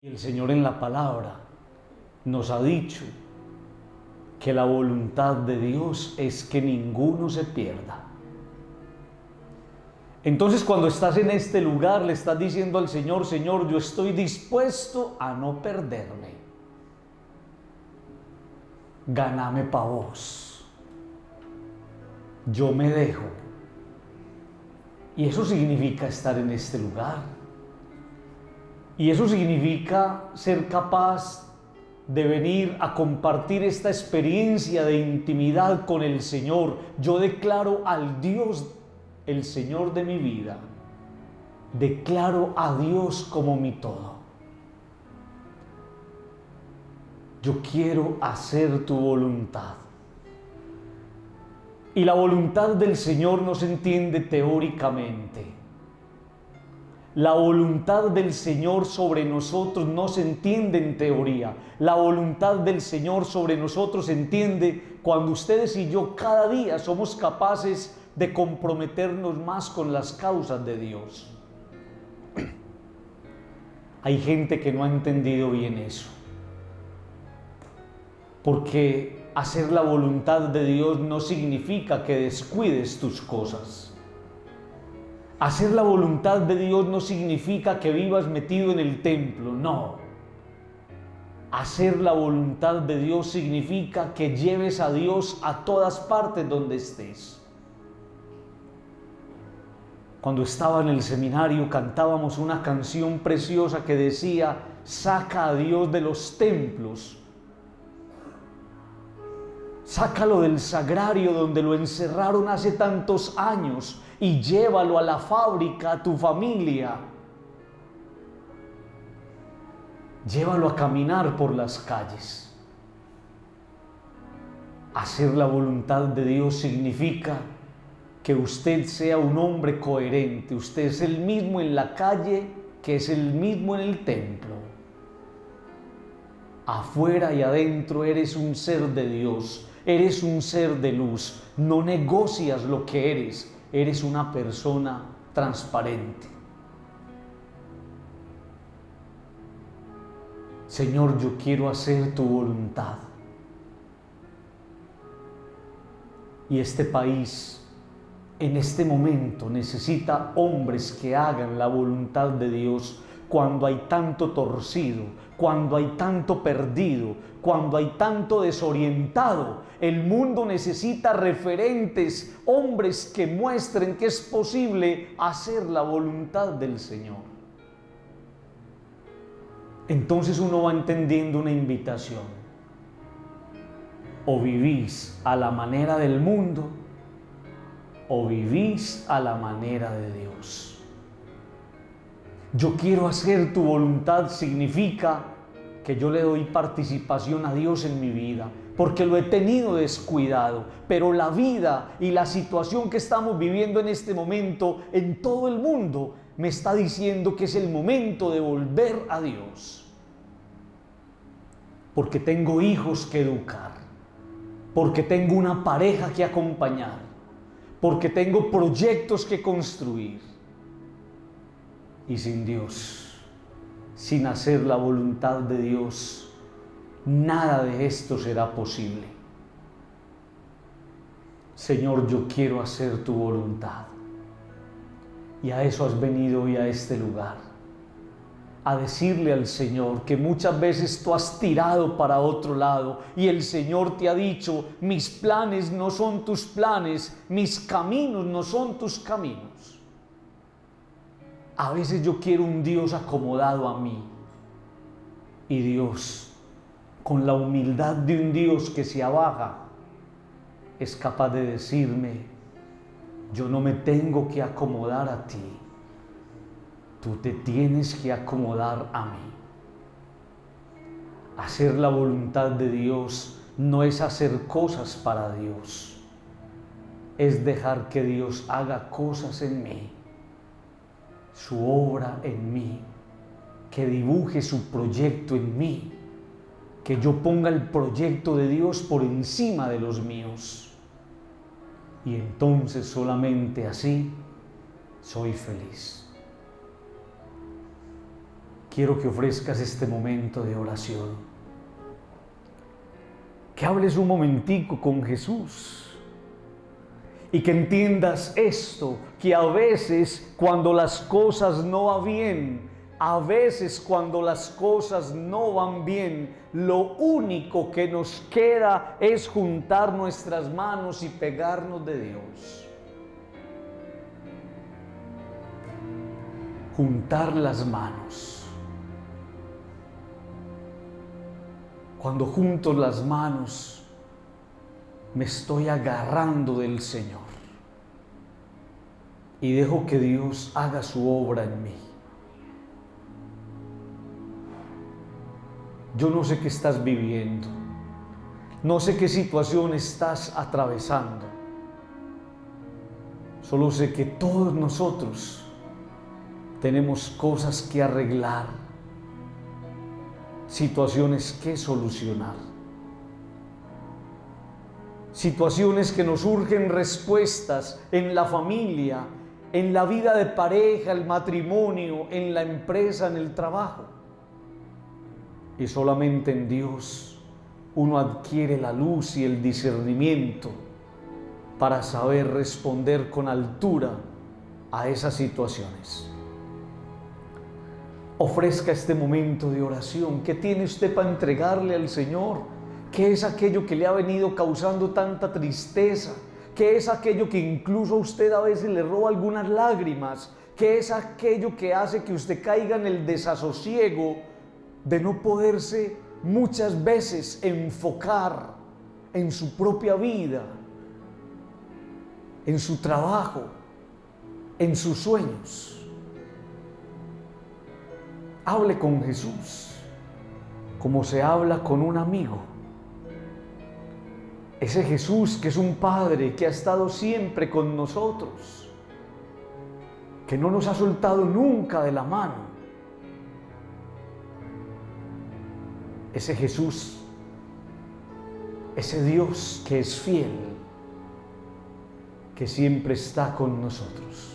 Y el Señor en la palabra nos ha dicho que la voluntad de Dios es que ninguno se pierda. Entonces, cuando estás en este lugar, le estás diciendo al Señor: Señor, yo estoy dispuesto a no perderme. Gáname pa' vos. Yo me dejo. Y eso significa estar en este lugar. Y eso significa ser capaz de venir a compartir esta experiencia de intimidad con el Señor. Yo declaro al Dios, el Señor de mi vida. Declaro a Dios como mi todo. Yo quiero hacer tu voluntad. Y la voluntad del Señor no se entiende teóricamente. La voluntad del Señor sobre nosotros no se entiende en teoría. La voluntad del Señor sobre nosotros se entiende cuando ustedes y yo cada día somos capaces de comprometernos más con las causas de Dios. Hay gente que no ha entendido bien eso. Porque hacer la voluntad de Dios no significa que descuides tus cosas. Hacer la voluntad de Dios no significa que vivas metido en el templo, no. Hacer la voluntad de Dios significa que lleves a Dios a todas partes donde estés. Cuando estaba en el seminario cantábamos una canción preciosa que decía: saca a Dios de los templos. Sácalo del sagrario donde lo encerraron hace tantos años y llévalo a la fábrica, a tu familia. Llévalo a caminar por las calles. Hacer la voluntad de Dios significa que usted sea un hombre coherente. Usted es el mismo en la calle que es el mismo en el templo. Afuera y adentro eres un ser de Dios. Eres un ser de luz, no negocias lo que eres una persona transparente. Señor, yo quiero hacer tu voluntad. Y este país, en este momento, necesita hombres que hagan la voluntad de Dios. Cuando hay tanto torcido, cuando hay tanto perdido, cuando hay tanto desorientado, el mundo necesita referentes, hombres que muestren que es posible hacer la voluntad del Señor. Entonces uno va entendiendo una invitación. O vivís a la manera del mundo, o vivís a la manera de Dios. Yo quiero hacer tu voluntad significa que yo le doy participación a Dios en mi vida, porque lo he tenido descuidado, pero la vida y la situación que estamos viviendo en este momento en todo el mundo me está diciendo que es el momento de volver a Dios. Porque tengo hijos que educar, porque tengo una pareja que acompañar, porque tengo proyectos que construir. Y sin Dios, sin hacer la voluntad de Dios, nada de esto será posible. Señor, yo quiero hacer tu voluntad. Y a eso has venido hoy a este lugar. A decirle al Señor que muchas veces tú has tirado para otro lado y el Señor te ha dicho: mis planes no son tus planes, mis caminos no son tus caminos. A veces yo quiero un Dios acomodado a mí. Y Dios, con la humildad de un Dios que se abaja, es capaz de decirme: yo no me tengo que acomodar a ti. Tú te tienes que acomodar a mí. Hacer la voluntad de Dios no es hacer cosas para Dios. Es dejar que Dios haga cosas en mí. Su obra en mí, que dibuje su proyecto en mí, que yo ponga el proyecto de Dios por encima de los míos. Y entonces solamente así soy feliz. quiero que ofrezcas este momento de oración. Que hables un momentico con Jesús. Y que entiendas esto, que a veces cuando las cosas no van bien, lo único que nos queda es juntar nuestras manos y pegarnos de Dios. Juntar las manos. Cuando junto las manos, me estoy agarrando del Señor y dejo que Dios haga su obra en mí. Yo no sé qué estás viviendo, no sé qué situación estás atravesando, solo sé que todos nosotros tenemos cosas que arreglar, situaciones que solucionar. Situaciones que nos urgen respuestas en la familia, en la vida de pareja, el matrimonio, en la empresa, en el trabajo. Y solamente en Dios uno adquiere la luz y el discernimiento para saber responder con altura a esas situaciones. Ofrezca este momento de oración. ¿Qué tiene usted para entregarle al Señor? ¿Qué es aquello que le ha venido causando tanta tristeza? ¿Qué es aquello que incluso a usted a veces le roba algunas lágrimas? ¿Qué es aquello que hace que usted caiga en el desasosiego de no poderse muchas veces enfocar en su propia vida, en su trabajo, en sus sueños? Hable con Jesús como se habla con un amigo. Ese Jesús que es un Padre que ha estado siempre con nosotros, que no nos ha soltado nunca de la mano. Ese Jesús, ese Dios que es fiel, que siempre está con nosotros.